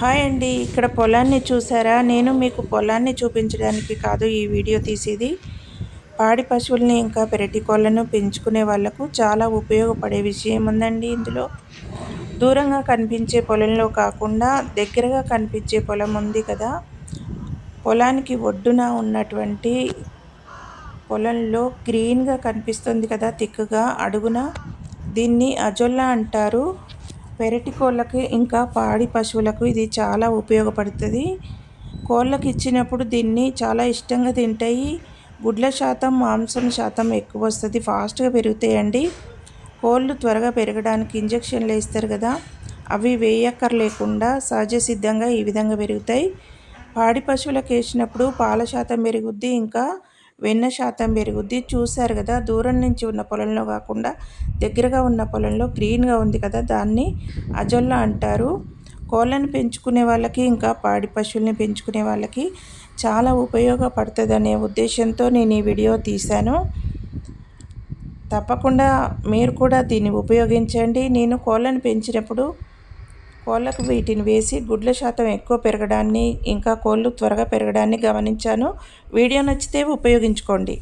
Hi అండి. ఇక్కడ పొలాన్ని చూసారా? నేను మీకు పొలాన్ని చూపించడానికి కాదు ఈ వీడియో తీసేది. పాడి పశువుల్ని ఇంకా పెరటి కోళ్ళను పెంచుకునే వాళ్ళకు చాలా ఉపయోగపడే విషయం ఉందండి ఇందులో. దూరంగా కనిపించే పొలంలో కాకుండా దగ్గరగా కనిపించే పొలం ఉంది కదా, పొలానికి ఒడ్డున ఉన్నటువంటి పొలంలో గ్రీన్గా కనిపిస్తుంది కదా తిక్కుగా అడుగున, దీన్ని అజొల్లా అంటారు. పెరటి కోళ్ళకి ఇంకా పాడి పశువులకు ఇది చాలా ఉపయోగపడుతుంది. కోళ్ళకి ఇచ్చినప్పుడు దీన్ని చాలా ఇష్టంగా తింటాయి. గుడ్ల శాతం, మాంసం శాతం ఎక్కువ వస్తుంది, ఫాస్ట్గా పెరుగుతాయండి. కోళ్ళు త్వరగా పెరగడానికి ఇంజక్షన్లు వేస్తారు కదా, అవి వేయక్కర్లేకుండా సహజ సిద్ధంగా ఈ విధంగా పెరుగుతాయి. పాడి పశువులకు వేసినప్పుడు పాల శాతం పెరుగుద్ది, ఇంకా వెన్న శాతం పెరుగుద్ది. చూశారు కదా, దూరం నుంచి ఉన్న పొలంలో కాకుండా దగ్గరగా ఉన్న పొలంలో గ్రీన్గా ఉంది కదా, దాన్ని అజొల్లా అంటారు. కోళ్ళను పెంచుకునే వాళ్ళకి ఇంకా పాడి పశువుల్ని పెంచుకునే వాళ్ళకి చాలా ఉపయోగపడుతుందనే ఉద్దేశంతో నేను ఈ వీడియో తీశాను. తప్పకుండా మీరు కూడా దీన్ని ఉపయోగించండి. నేను కోళ్ళను పెంచినప్పుడు కోళ్ళకు వీటిని వేసి గుడ్ల శాతం ఎక్కువ పెరగడాన్ని, ఇంకా కోళ్ళు త్వరగా పెరగడాన్ని గమనించాను. వీడియో నచ్చితే ఉపయోగించుకోండి.